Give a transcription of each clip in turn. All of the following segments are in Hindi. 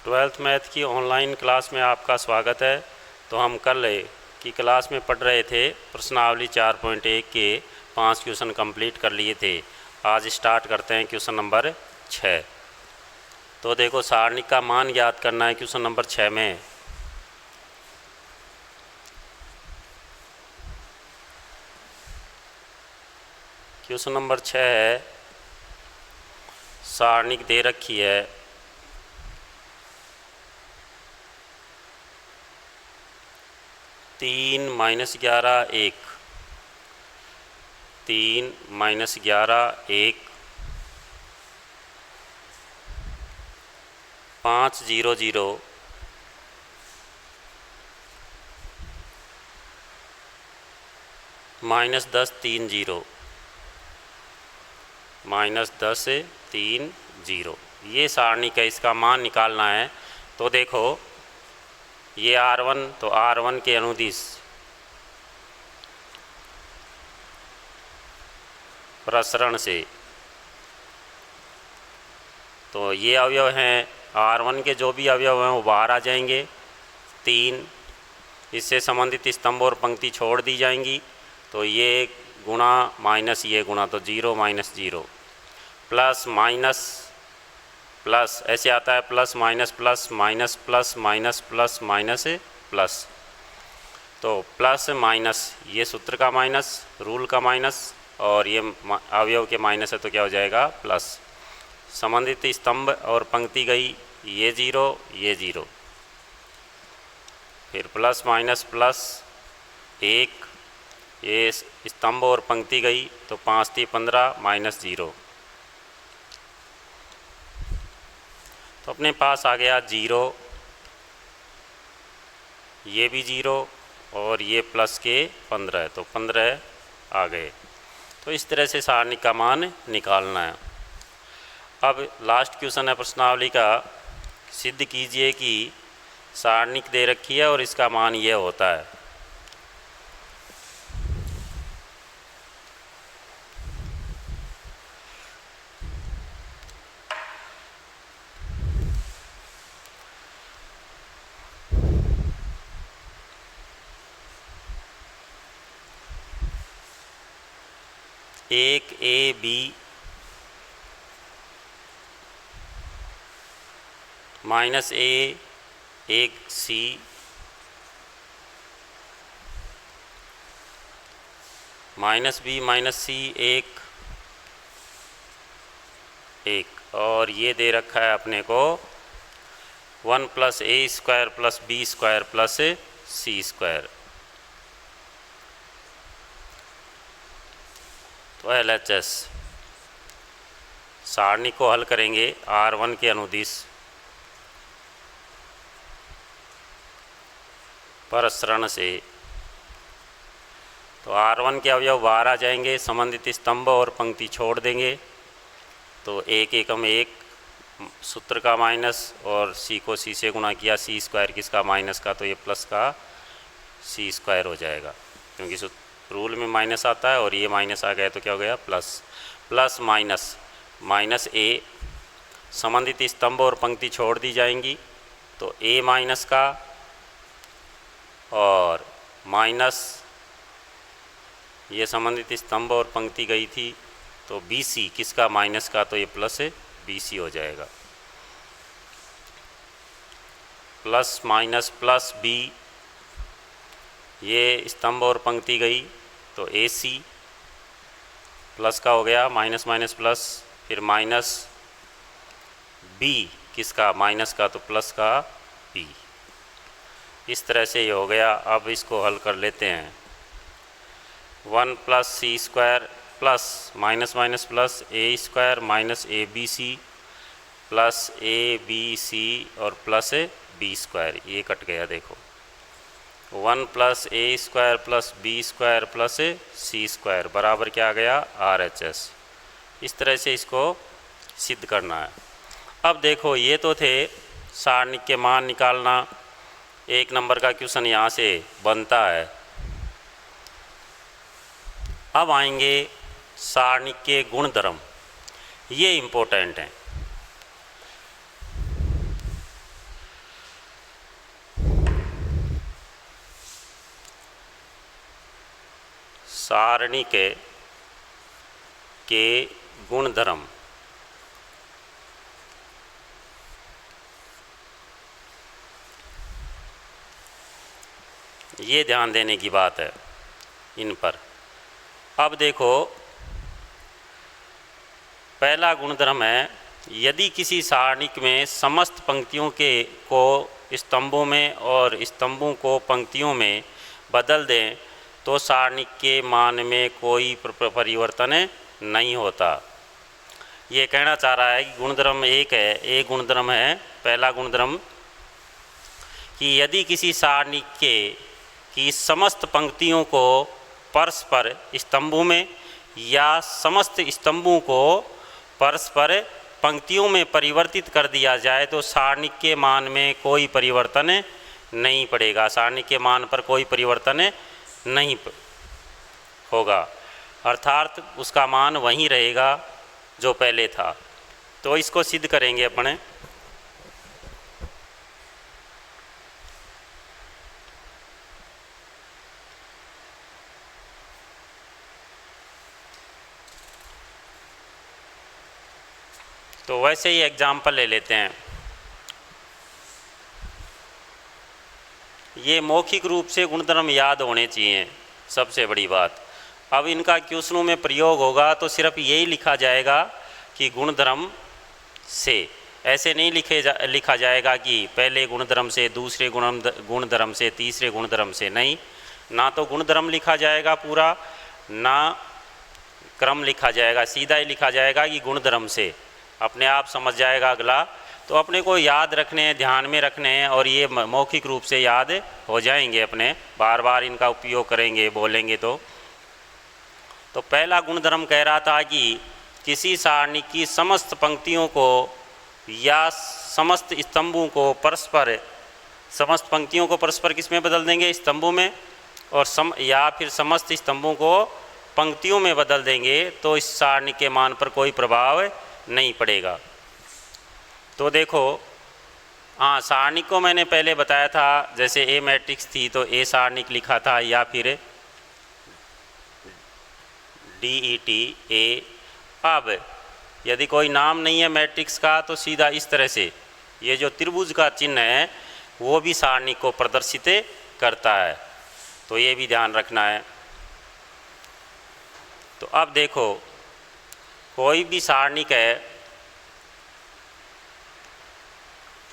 ट्वेल्थ मैथ की ऑनलाइन क्लास में आपका स्वागत है। तो हम कल की क्लास में पढ़ रहे थे प्रश्नावली 4.1 के 5 क्वेश्चन कंप्लीट कर लिए थे। आज स्टार्ट करते हैं क्वेश्चन नंबर 6। तो देखो, सारणिक का मान ज्ञात करना है क्वेश्चन नंबर 6 में। क्वेश्चन नंबर 6 है, सारणिक दे रखी है 3 - 11 1, 3 - 11 1, 5 0 0, -10 3 0, -10 3 0। ये सारणिक है, इसका मान निकालना है। तो देखो, ये R1, तो R1 के अनुदिश प्रसरण से, तो ये अवयव हैं R1 के, जो भी अवयव हैं वो बाहर आ जाएंगे। 3 इससे संबंधित स्तंभ और पंक्ति छोड़ दी जाएंगी। तो ये गुणा माइनस ये गुणा, तो 0 - 0, प्लस माइनस प्लस, ऐसे आता है plus minus plus minus plus minus plus minus plus. तो प्लस माइनस, ये सूत्र का माइनस, रूल का माइनस, और ये अवयव के माइनस है, तो क्या हो जाएगा प्लस। संबंधित स्तंभ और पंक्ति गई, ये 0 ये 0, फिर प्लस माइनस प्लस 1, ये स्तंभ और पंक्ति गई, तो 5 × 15 -0। तो अपने पास आ गया 0, ये भी 0, और ये प्लस के 15, तो 15 आ गए। तो इस तरह से सारणिक का मान निकालना है। अब लास्ट क्वेश्चन है प्रश्नावली का, सिद्ध कीजिए कि सारणिक दे रखी है और इसका मान यह होता है। एक AB -A, एक C, -B -C, एक 1, और ये दे रखा है अपने को 1 + A² + B² + C²। तो LHS सारणी को हल करेंगे R1 के अनुदिश प्रसरण से। तो R1 के अवयव बाहर आ जाएंगे, संबंधित स्तंभ और पंक्ति छोड़ देंगे। तो 1 एकम 1, सूत्र का माइनस, और C को C से गुणा किया, C² किसका माइनस का, तो ये प्लस का C² हो जाएगा, क्योंकि रूल में माइनस आता है, और ये माइनस आ गया तो क्या हो गया प्लस। प्लस माइनस -A, संबंधित स्तंभ और पंक्ति छोड़ दी जाएंगी। तो A माइनस का, और माइनस ये संबंधित स्तंभ और पंक्ति गई थी, तो BC किसका माइनस का, तो ये प्लस BC हो जाएगा। प्लस माइनस प्लस B, ये स्तंभ और पंक्ति गई, तो AC प्लस का हो गया, माइनस माइनस प्लस, फिर माइनस B किसका माइनस का, तो प्लस का B। इस तरह से ये हो गया। अब इसको हल कर लेते हैं। 1 + C² plus minus minus plus A² - ABC plus ABC और प्लस B², ये कट गया। देखो, 1 + A² + B² + C² बराबर क्या आ गया RHS। इस तरह से इसको सिद्ध करना है। अब देखो, ये तो थे सारणिक के मान निकालना। 1 नंबर का क्वेश्चन यहाँ से बनता है। अब आएंगे सारणिक के गुणधर्म, ये इम्पोर्टेंट हैं। सारणी के गुणधर्म। ये ध्यान देने की बात है इन पर। अब देखो, पहला गुणधर्म है, यदि किसी सारणिक में समस्त पंक्तियों को स्तंभों में और स्तंभों को पंक्तियों में बदल दें तो सारणिक के मान में कोई परिवर्तन नहीं होता। ये कहना चाह रहा है कि गुणधर्म एक है, एक गुणधर्म है, पहला गुणधर्म कि यदि किसी सारणिक की समस्त पंक्तियों को परस्पर स्तंभों में या समस्त स्तंभों को परस्पर पंक्तियों में परिवर्तित कर दिया जाए तो सारणिक के मान में कोई परिवर्तन नहीं पड़ेगा, सारणिक के मान पर कोई परिवर्तन नहीं होगा, अर्थात उसका मान वहीं रहेगा जो पहले था। तो इसको सिद्ध करेंगे अपने। तो वैसे ही एग्जाम्पल ले लेते हैं। ये मौखिक रूप से गुणधर्म याद होने चाहिए, सबसे बड़ी बात। अब इनका क्वेश्चनों में प्रयोग होगा तो सिर्फ यही लिखा जाएगा कि गुणधर्म से, ऐसे नहीं लिखा जाएगा कि पहले गुणधर्म से, दूसरे गुणधर्म से, तीसरे गुणधर्म से, नहीं। ना तो गुणधर्म लिखा जाएगा पूरा, ना क्रम लिखा जाएगा, सीधा ही लिखा जाएगा कि गुणधर्म से। अपने आप समझ जाएगा अगला। तो अपने को याद रखने हैं, ध्यान में रखने हैं, और ये मौखिक रूप से याद हो जाएंगे अपने, बार बार इनका उपयोग करेंगे, बोलेंगे। तो पहला गुणधर्म कह रहा था कि किसी सारणी की समस्त पंक्तियों को या समस्त स्तंभों को परस्पर, समस्त पंक्तियों को परस्पर किस में बदल देंगे? स्तंभों में। और या फिर समस्त स्तंभों को पंक्तियों में बदल देंगे तो इस सारणी के मान पर कोई प्रभाव नहीं पड़ेगा। तो देखो, हाँ, सारणिक को मैंने पहले बताया था, जैसे ए मैट्रिक्स थी तो ए सारणिक लिखा था, या फिर DET ए। अब यदि कोई नाम नहीं है मैट्रिक्स का तो सीधा इस तरह से ये जो त्रिभुज का चिन्ह है वो भी सारणिक को प्रदर्शित करता है, तो ये भी ध्यान रखना है। तो अब देखो, कोई भी सारणिक है,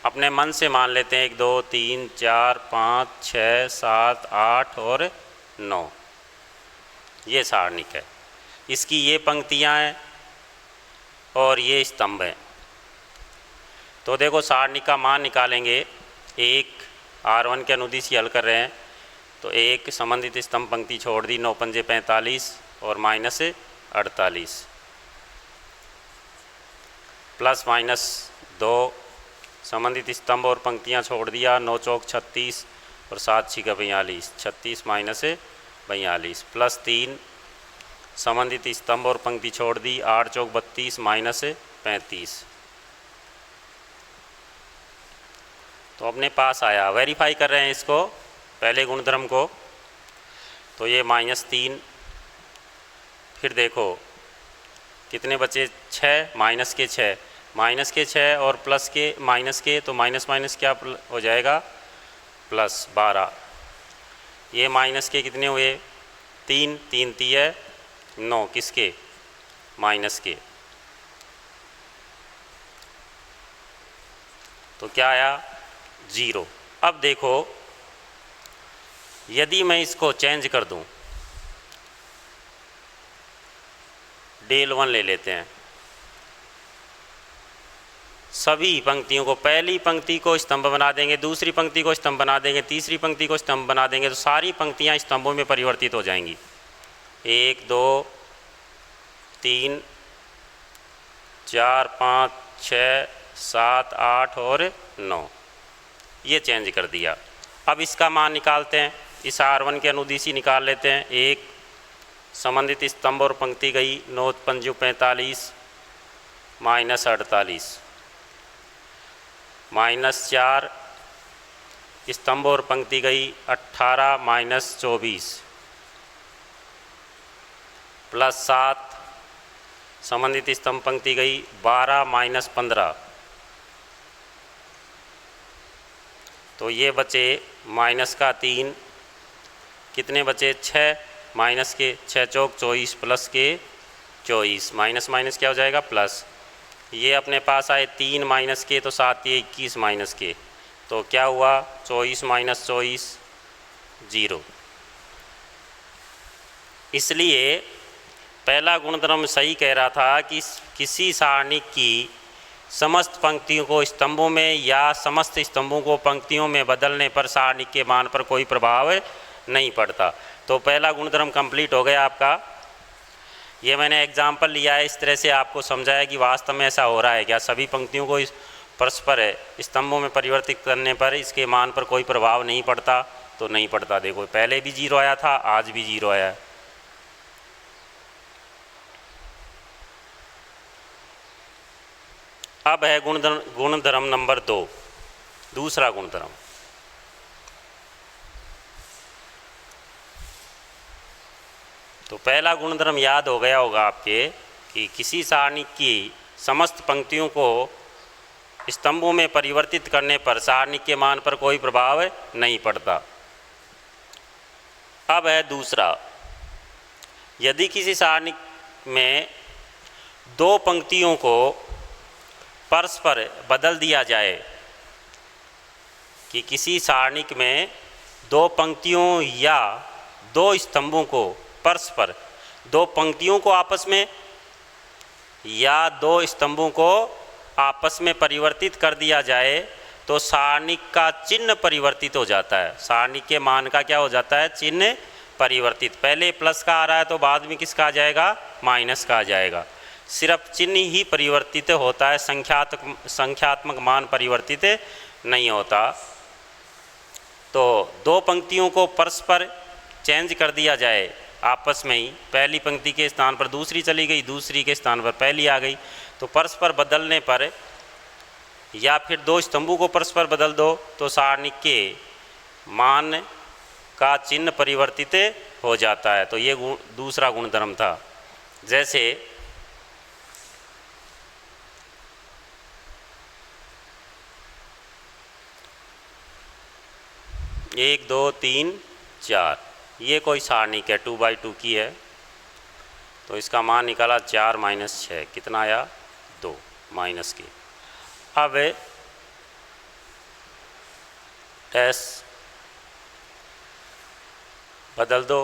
अपने मन से मान लेते हैं 1 2 3 4 5 6 7 8 और 9, ये सारणिक है। इसकी ये पंक्तियां हैं और ये स्तंभ हैं। तो देखो, सारणिक का मान निकालेंगे। एक R1 के अनुदिश हल कर रहे हैं तो एक संबंधित स्तंभ पंक्ति छोड़ दी, 9 पंजे 45 और -48, प्लस -2 संबंधित स्तंभ और पंक्तियां छोड़ दिया, 9 चौक 36 और 7 छिका 42, 36 -42, प्लस 3 संबंधित स्तंभ और पंक्ति छोड़ दी, 8 चौक 32 -35। तो अपने पास आया। वेरीफाई कर रहे हैं इसको, पहले गुणधर्म को। तो ये -3, फिर देखो कितने बचे? 6, माइनस के 6 और प्लस के माइनस के, तो माइनस माइनस क्या हो जाएगा? प्लस 12। ये माइनस के कितने हुए? 3, 3 3 9, किसके? माइनस के। तो क्या आया? 0। अब देखो, यदि मैं इसको चेंज कर दूं, डेल 1 ले लेते हैं, सभी पंक्तियों को, पहली पंक्ति को स्तंभ बना देंगे, दूसरी पंक्ति को स्तंभ बना देंगे, तीसरी पंक्ति को स्तंभ बना देंगे, तो सारी पंक्तियां स्तंभों में परिवर्तित हो जाएंगी। 1 2 3 4 5 6 7 8 और 9, ये चेंज कर दिया। अब इसका मान निकालते हैं, इस R1 के अनुदिशी निकाल लेते हैं। एक संबंधित स्तंभ और पंक्ति गई, 9 पंजू 45 -48, -4 स्तंभ और पंक्ति गई, 18 -24, प्लस 7, संबंधित स्तंभ पंक्ति गई 12 माइनस 15, तो ये बचे माइनस का 3, कितने बचे 6, माइनस के 6 चौक 24 प्लस के 24, माइनस माइनस क्या हो जाएगा प्लस। ये अपने पास आए 3 माइनस के तो 7 ये 21 माइनस के, तो क्या हुआ 24 माइनस 24 0। इसलिए पहला गुणधर्म सही कह रहा था कि किसी सारणी की समस्त पंक्तियों को स्तंभों में या समस्त स्तंभों को पंक्तियों में बदलने पर सारणी के मान पर कोई प्रभाव नहीं पड़ता। तो पहला गुणधर्म कंप्लीट हो गया आपका। ये मैंने एग्जाम्पल लिया है, इस तरह से आपको समझाया कि वास्तव में ऐसा हो रहा है क्या, सभी पंक्तियों को परस्पर स्तंभों में परिवर्तित करने पर इसके मान पर कोई प्रभाव नहीं पड़ता। तो नहीं पड़ता, देखो पहले भी 0 आया था, आज भी 0 आया है। अब है गुणधर्म नंबर 2, दूसरा गुणधर्म। तो पहला गुणधर्म याद हो गया होगा आपके कि किसी सारणी की समस्त पंक्तियों को स्तंभों में परिवर्तित करने पर सारणी के मान पर कोई प्रभाव नहीं पड़ता। अब है दूसरा, यदि किसी सारणी में 2 पंक्तियों को परस्पर बदल दिया जाए, कि किसी सारणी में 2 पंक्तियों या 2 स्तंभों को परस्पर, 2 पंक्तियों को आपस में या 2 स्तंभों को आपस में परिवर्तित कर दिया जाए, तो सारणी का चिन्ह परिवर्तित हो जाता है। सारणी के मान का क्या हो जाता है, चिन्ह परिवर्तित। पहले प्लस का आ रहा है तो बाद में किसका आ जाएगा, माइनस का आ जाएगा। सिर्फ चिन्ह ही परिवर्तित होता है, संख्यात्मक मान परिवर्तित नहीं होता। तो 2 पंक्तियों को परस्पर चेंज कर दिया जाए आपस में ही, पहली पंक्ति के स्थान पर दूसरी चली गई, दूसरी के स्थान पर पहली आ गई, तो परस्पर बदलने पर, या फिर 2 स्तंभों को परस्पर बदल दो तो सारणी के मान का चिन्ह परिवर्तित हो जाता है। तो ये दूसरा गुणधर्म था। जैसे 1 2 3 4, ये कोई सारणी है 2/2 की है, तो इसका मान निकाला 4 माइनस 6, कितना आया 2 माइनस के। अब डैश बदल दो,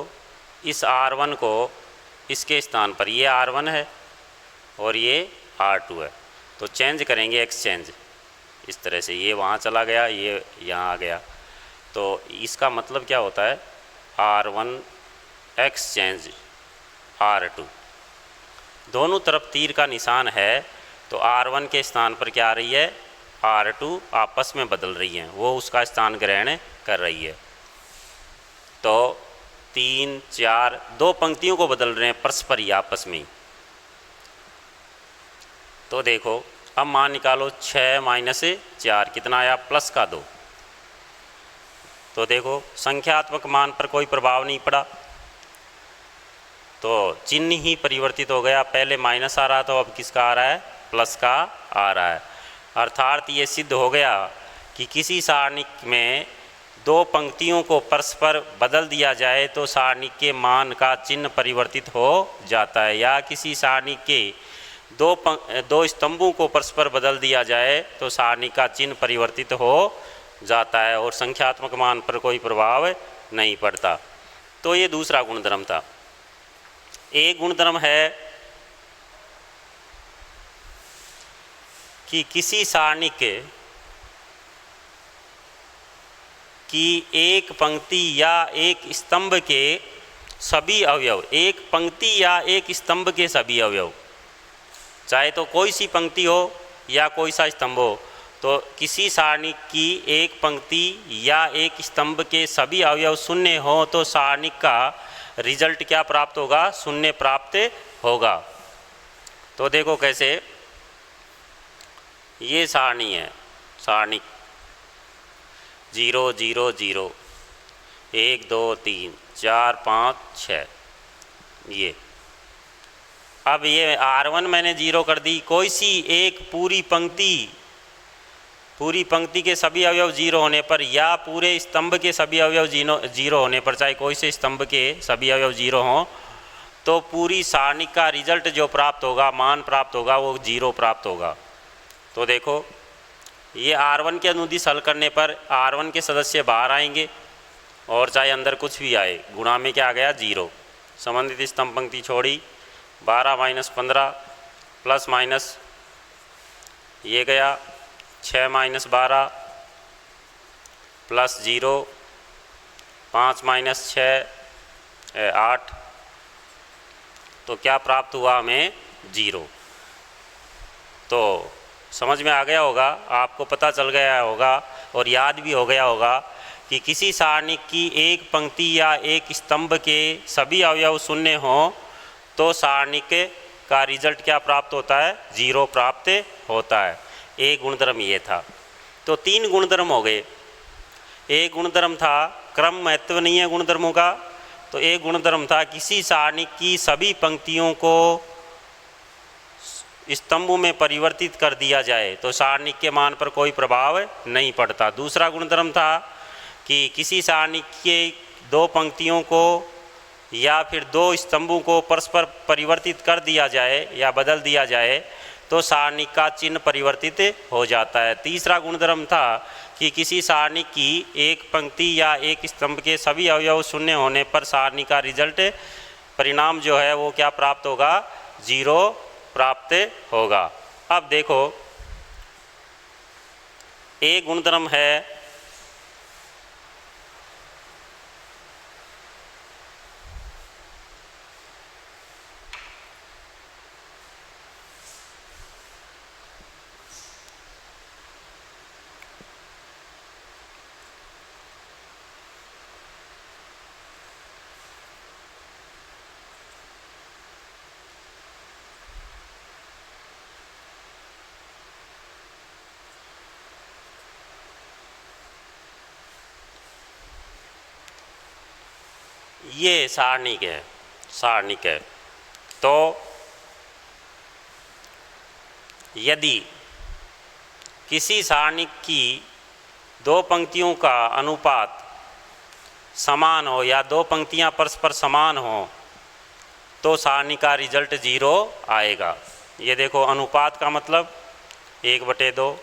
इस R1 को इसके स्थान पर, ये R1 है और ये R2 है, तो चेंज करेंगे, एक्सचेंज इस तरह से, ये वहाँ चला गया, ये यहाँ आ गया। तो इसका मतलब क्या होता है, R1 एक्सचेंज R2, दोनों तरफ तीर का निशान है, तो R1 के स्थान पर क्या आ रही है, R2 आपस में बदल रही हैं, वो उसका स्थान ग्रहण कर रही है। तो 3 4 2 पंक्तियों को बदल रहे हैं परस्पर ही आपस में ही। तो देखो अब मान निकालो 6 माइनस 4, कितना आया प्लस का 2। तो देखो संख्यात्मक मान पर कोई प्रभाव नहीं पड़ा, तो चिन्ह ही परिवर्तित हो गया, पहले माइनस आ रहा था, अब किसका आ रहा है, प्लस का आ रहा है। अर्थात ये सिद्ध हो गया कि किसी सारणी में 2 पंक्तियों को परस्पर बदल दिया जाए तो सारणी के मान का चिन्ह परिवर्तित हो जाता है, या किसी सारणी के 2 स्तंभों को परस्पर बदल दिया जाए तो सारणी का चिन्ह परिवर्तित हो जाता है और संख्यात्मक मान पर कोई प्रभाव नहीं पड़ता। तो ये दूसरा गुणधर्म था। एक गुणधर्म है कि किसी सारणी की एक पंक्ति या एक स्तंभ के सभी अवयव, एक पंक्ति या एक स्तंभ के सभी अवयव, चाहे तो कोई सी पंक्ति हो या कोई सा स्तंभ हो, तो किसी सारणी की एक पंक्ति या एक स्तंभ के सभी अवयव शून्य हो तो सारणी का रिजल्ट क्या प्राप्त होगा, शून्य प्राप्त होगा। तो देखो कैसे, ये सारणी है, सारणी 0 0 0 1 2 3 4 5 6, ये अब ये R1 मैंने 0 कर दी, कोई सी एक पूरी पंक्ति के सभी अवयव 0 होने पर या पूरे स्तंभ के सभी अवयव 0 होने पर, चाहे कोई से स्तंभ के सभी अवयव 0 हों, तो पूरी सारणी का रिजल्ट जो प्राप्त होगा, मान प्राप्त होगा, वो 0 प्राप्त होगा। तो देखो ये R1 के अनुदिश हल करने पर R1 के सदस्य बाहर आएंगे और चाहे अंदर कुछ भी आए, गुणा में क्या आ गया 0। संबंधित स्तंभ पंक्ति छोड़ी, 12 - 15 प्लस माइनस ये गया 6 - 12 प्लस 0, 5 - 6 8, तो क्या प्राप्त हुआ हमें 0। तो समझ में आ गया होगा, आपको पता चल गया होगा और याद भी हो गया होगा कि किसी सारणी की एक पंक्ति या एक स्तंभ के सभी अवयव शून्य हों तो सारणी का रिजल्ट क्या प्राप्त होता है, 0 प्राप्त होता है। एक गुणधर्म ये था। तो 3 गुणधर्म हो गए। एक गुणधर्म था क्रम महत्व नहीं है गुणधर्मों का, तो एक गुणधर्म था किसी सारणी की सभी पंक्तियों को स्तंभों में परिवर्तित कर दिया जाए तो सारणी के मान पर कोई प्रभाव नहीं पड़ता। दूसरा गुणधर्म था कि किसी सारणी के 2 पंक्तियों को या फिर 2 स्तंभों को परस्पर परिवर्तित कर दिया जाए या बदल दिया जाए तो सारणी का चिन्ह परिवर्तित हो जाता है। तीसरा गुणधर्म था कि किसी सारणी की एक पंक्ति या एक स्तंभ के सभी अवयव शून्य होने पर सारणी का रिजल्ट परिणाम जो है वो क्या प्राप्त होगा, 0 प्राप्त होगा। अब देखो एक गुणधर्म है ये सारणिक है। तो यदि किसी सारणिक की 2 पंक्तियों का अनुपात समान हो या 2 पंक्तियां परस्पर समान हो तो सारणी का रिजल्ट 0 आएगा। ये देखो अनुपात का मतलब 1/2,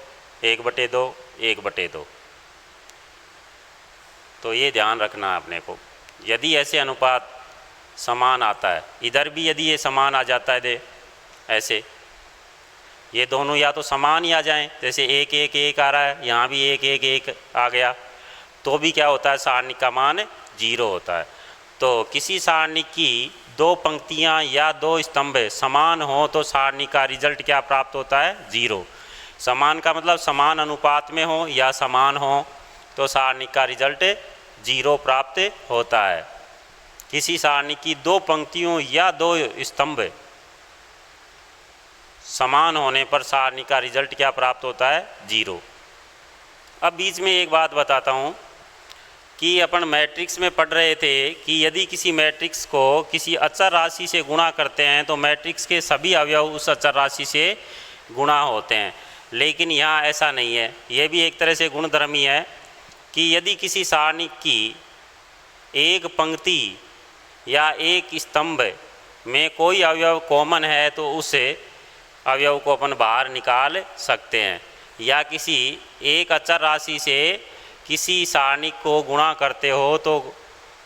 1/2, 1/2। तो ये ध्यान रखना है अपने को। यदि ऐसे अनुपात समान आता है, इधर भी यदि ये समान आ जाता है ऐसे, ये दोनों या तो समान ही आ जाएं, जैसे 1 1 1 आ रहा है, यहाँ भी 1 1 1 आ गया, तो भी क्या होता है, सारणी का मान 0 होता है। तो किसी सारणी की 2 पंक्तियाँ या 2 स्तंभ समान हो तो सारणी का रिजल्ट क्या प्राप्त होता है, 0। समान का मतलब समान अनुपात में हो या समान हो तो सारणी का रिजल्ट 0 प्राप्त होता है। किसी सारणी की 2 पंक्तियों या 2 स्तंभ समान होने पर सारणी का रिजल्ट क्या प्राप्त होता है, 0। अब बीच में एक बात बताता हूँ कि अपन मैट्रिक्स में पढ़ रहे थे कि यदि किसी मैट्रिक्स को किसी अचर राशि से गुणा करते हैं तो मैट्रिक्स के सभी अवयव उस अचर राशि से गुणा होते हैं, लेकिन यहाँ ऐसा नहीं है। यह भी एक तरह से गुणधर्म ही है कि यदि किसी सारणी की एक पंक्ति या एक स्तंभ में कोई अवयव कॉमन है तो उस अवयव को अपन बाहर निकाल सकते हैं, या किसी एक अचर राशि से किसी सारणी को गुणा करते हो तो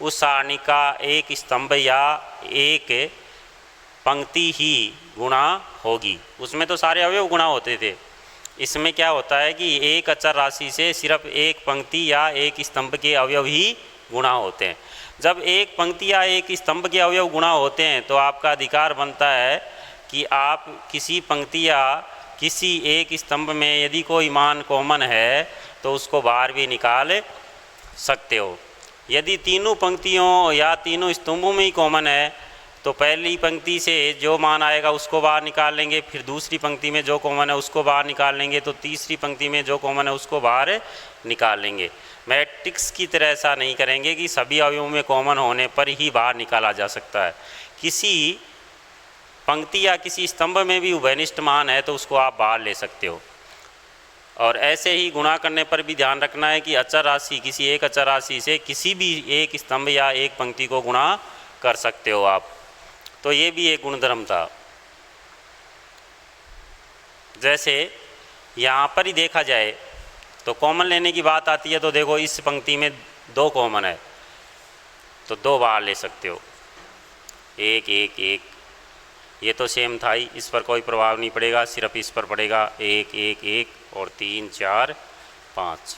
उस सारणी का एक स्तंभ या एक पंक्ति ही गुणा होगी। उसमें तो सारे अवयव गुणा होते थे, इसमें क्या होता है कि एक अचर राशि से सिर्फ एक पंक्ति या एक स्तंभ के अवयव ही गुणा होते हैं। जब एक पंक्ति या एक स्तंभ के अवयव गुणा होते हैं तो आपका अधिकार बनता है कि आप किसी पंक्ति या किसी एक स्तंभ में यदि कोई मान कॉमन है तो उसको बाहर भी निकाल सकते हो। यदि तीनों पंक्तियों या तीनों स्तंभों में ही कॉमन है तो पहली पंक्ति से जो मान आएगा उसको बाहर निकाल लेंगे, फिर दूसरी पंक्ति में जो कॉमन है उसको बाहर निकाल लेंगे, तो तीसरी पंक्ति में जो कॉमन है उसको बाहर निकाल लेंगे। मैट्रिक्स की तरह ऐसा नहीं करेंगे कि सभी अवयवों में कॉमन होने पर ही बाहर निकाला जा सकता है। किसी पंक्ति या किसी स्तंभ में भी उभयनिष्ठ मान है तो उसको आप बाहर ले सकते हो। और ऐसे ही गुणा करने पर भी ध्यान रखना है कि अचर राशि, किसी एक अचर राशि से किसी भी एक स्तंभ या एक पंक्ति को गुणा कर सकते हो आप। तो ये भी एक गुणधर्म था। जैसे यहाँ पर ही देखा जाए तो कॉमन लेने की बात आती है, तो देखो इस पंक्ति में 2 कॉमन है तो 2 बाहर ले सकते हो, 1 1 1। ये तो सेम था ही, इस पर कोई प्रभाव नहीं पड़ेगा, सिर्फ इस पर पड़ेगा 1 1 1 और 3 4 5।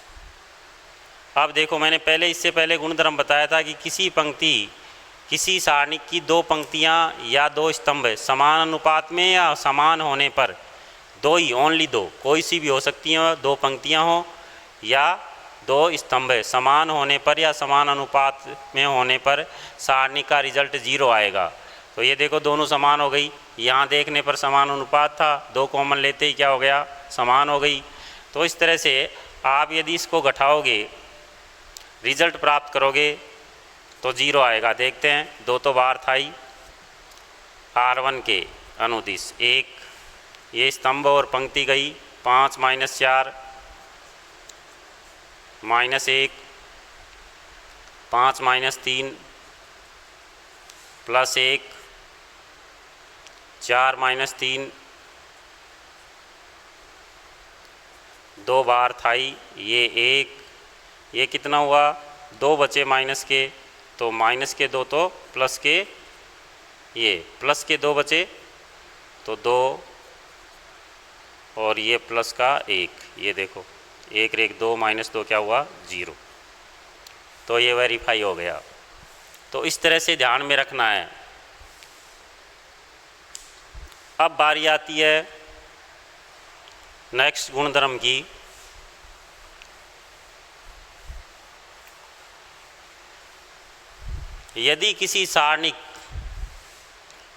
अब देखो मैंने इससे पहले गुणधर्म बताया था कि किसी पंक्ति, किसी सारणी की 2 पंक्तियां या 2 स्तंभ समान अनुपात में या समान होने पर, 2 ही, ओनली 2, कोई सी भी हो सकती हैं, 2 पंक्तियां हो या 2 स्तंभ समान होने पर या समान अनुपात में होने पर सारणी का रिजल्ट 0 आएगा। तो ये देखो दोनों समान हो गई, यहाँ देखने पर समान अनुपात था, 2 कॉमन लेते ही क्या हो गया, समान हो गई। तो इस तरह से आप यदि इसको घटाओगे, रिजल्ट प्राप्त करोगे तो 0 आएगा। देखते हैं, 2 तो बाहर था ही, R1 के अनुदिश 1, ये स्तंभ और पंक्ति गई, 5 - 4 -1, 5 - 3 +1, 4 - 3, 2 बार था ही, ये 1, ये कितना हुआ, 2 बचे माइनस के, तो माइनस के 2 तो प्लस के, ये प्लस के 2 बचे तो 2 और ये प्लस का 1, ये देखो 1 1 2 -2 क्या हुआ, 0। तो ये वेरीफाई हो गया। तो इस तरह से ध्यान में रखना है। अब बारी आती है नेक्स्ट गुणधर्म की। यदि किसी सारणी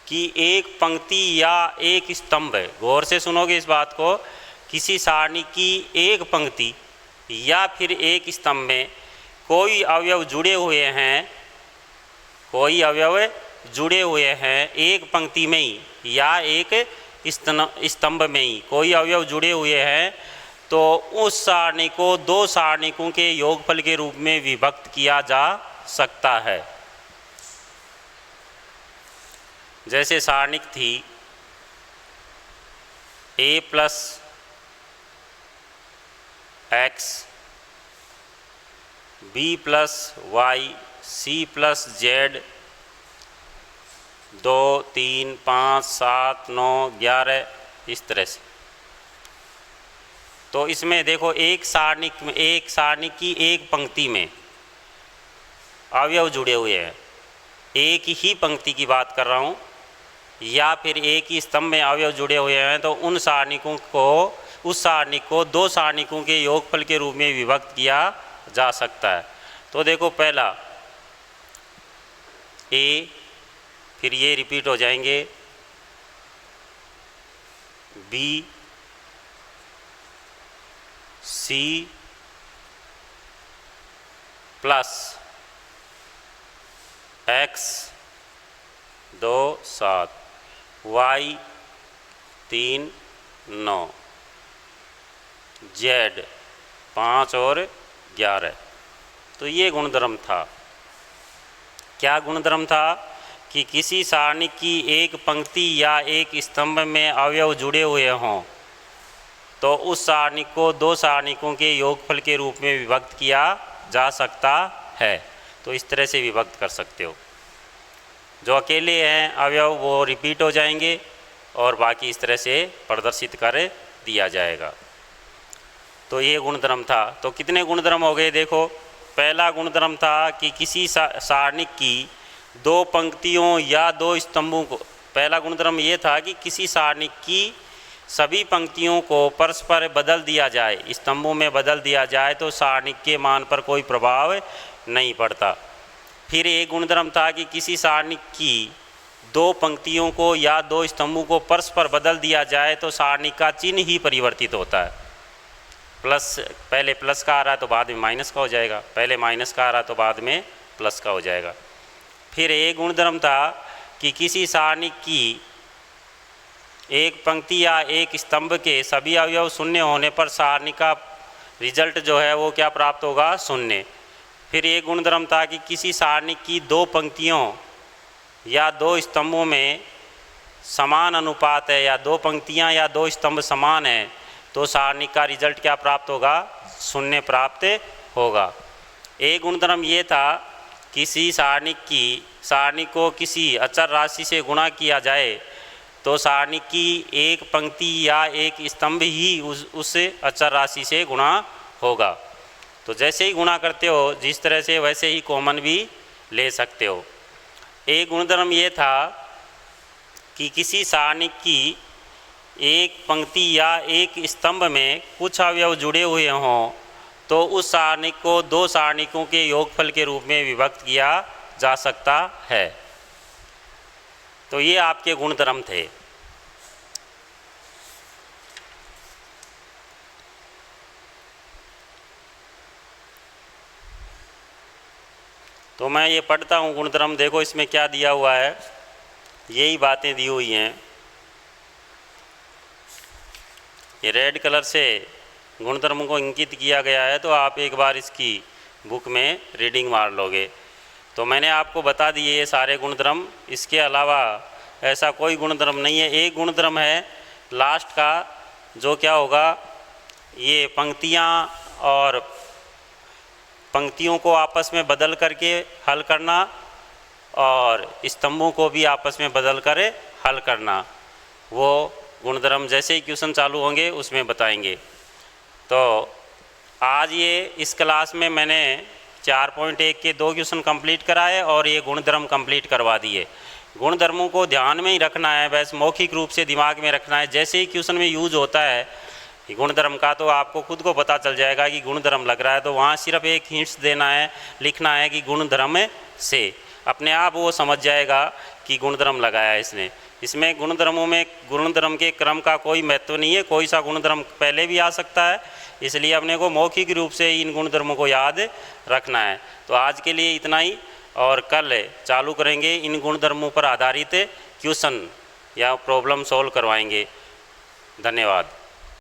की एक पंक्ति या एक स्तंभ, गौर से सुनोगे इस बात को, किसी सारणी की एक पंक्ति या फिर एक स्तंभ में कोई अवयव जुड़े हुए हैं, कोई अवयव जुड़े हुए हैं एक पंक्ति में ही या एक स्तंभ में ही कोई अवयव जुड़े हुए हैं, तो उस सारणी को 2 सारणिकों के योगफल के रूप में विभक्त किया जा सकता है। जैसे सारणिक थी A + X, B + Y, C + Z, 2 3 5 7 9 11, इस तरह से। तो इसमें देखो एक सारणी की एक पंक्ति में अवयव जुड़े हुए हैं, एक ही पंक्ति की बात कर रहा हूँ, या फिर एक ही स्तंभ में अवयव जुड़े हुए हैं, तो उन सारणिकों को, उस सारणिक को 2 सारणिकों के योगफल के रूप में विभक्त किया जा सकता है। तो देखो पहला A, फिर ये रिपीट हो जाएंगे, B, C + X 2 7, Y 3 9, Z 5 और 11। तो ये गुणधर्म था। क्या गुणधर्म था कि किसी सारणी की एक पंक्ति या एक स्तंभ में अवयव जुड़े हुए हों, तो उस सारणी को 2 सारणिकों के योगफल के रूप में विभक्त किया जा सकता है। तो इस तरह से विभक्त कर सकते हो। जो अकेले हैं अवयव वो रिपीट हो जाएंगे और बाकी इस तरह से प्रदर्शित कर दिया जाएगा। तो ये गुणधर्म था। तो कितने गुणधर्म हो गए देखो। पहला गुणधर्म था कि किसी सारणी की 2 पंक्तियों या 2 स्तंभों को, पहला गुणधर्म ये था कि किसी सारणी की सभी पंक्तियों को परस्पर बदल दिया जाए, स्तंभों में बदल दिया जाए तो सारणी के मान पर कोई प्रभाव नहीं पड़ता। फिर एक गुणधर्म था कि किसी सारणी की 2 पंक्तियों को या 2 स्तंभों को परस्पर बदल दिया जाए तो सारणी का चिन्ह ही परिवर्तित होता है। प्लस, पहले प्लस का आ रहा है तो बाद में माइनस का हो जाएगा, पहले माइनस का आ रहा है तो बाद में प्लस का हो जाएगा। फिर एक गुणधर्म था कि किसी सारणी की एक पंक्ति या एक स्तंभ के सभी अवयव शून्य होने पर सारणी का रिजल्ट जो है वो क्या प्राप्त होगा, शून्य। फिर एक गुणधर्म था कि किसी सारणी की दो पंक्तियों या दो स्तंभों में समान अनुपात है, या दो पंक्तियां या दो स्तंभ समान हैं, तो सारणी का रिजल्ट क्या प्राप्त होगा, शून्य प्राप्त होगा। एक गुणधर्म ये था किसी सारणी को किसी अचर राशि से गुणा किया जाए तो सारणी की एक पंक्ति या एक स्तंभ ही उस अचर राशि से गुणा होगा। तो जैसे ही गुणा करते हो जिस तरह से, वैसे ही कॉमन भी ले सकते हो। एक गुणधर्म ये था कि किसी सारणी की एक पंक्ति या एक स्तंभ में कुछ अवयव जुड़े हुए हों तो उस सारणी को दो सारणिकों के योगफल के रूप में विभक्त किया जा सकता है। तो ये आपके गुणधर्म थे। तो मैं ये पढ़ता हूँ गुणधर्म, देखो इसमें क्या दिया हुआ है, यही बातें दी हुई हैं। ये रेड कलर से गुणधर्म को इंकित किया गया है, तो आप एक बार इसकी बुक में रीडिंग मार लोगे। तो मैंने आपको बता दिए ये सारे गुणधर्म, इसके अलावा ऐसा कोई गुणधर्म नहीं है। एक गुणधर्म है लास्ट का, जो क्या होगा, ये पंक्तियों को आपस में बदल करके हल करना और स्तंभों को भी आपस में बदल कर हल करना। वो गुणधर्म जैसे ही क्वेश्चन चालू होंगे उसमें बताएंगे। तो आज ये इस क्लास में मैंने 4.1 के 2 क्वेश्चन कंप्लीट कराए और ये गुणधर्म कंप्लीट करवा दिए। गुणधर्मों को ध्यान में ही रखना है, बस मौखिक रूप से दिमाग में रखना है। जैसे ही क्वेश्चन में यूज होता है गुणधर्म का तो आपको खुद को पता चल जाएगा कि गुणधर्म लग रहा है, तो वहाँ सिर्फ एक हिंट्स देना है, लिखना है कि गुणधर्म से, अपने आप वो समझ जाएगा कि गुणधर्म लगाया है इसने। इसमें गुणधर्मों में गुणधर्म के क्रम का कोई महत्व नहीं है, कोई सा गुणधर्म पहले भी आ सकता है, इसलिए अपने को मौखिक रूप से इन गुणधर्मों को याद रखना है। तो आज के लिए इतना ही, और कल चालू करेंगे इन गुणधर्मों पर आधारित क्वेश्चन या प्रॉब्लम सॉल्व करवाएंगे। धन्यवाद।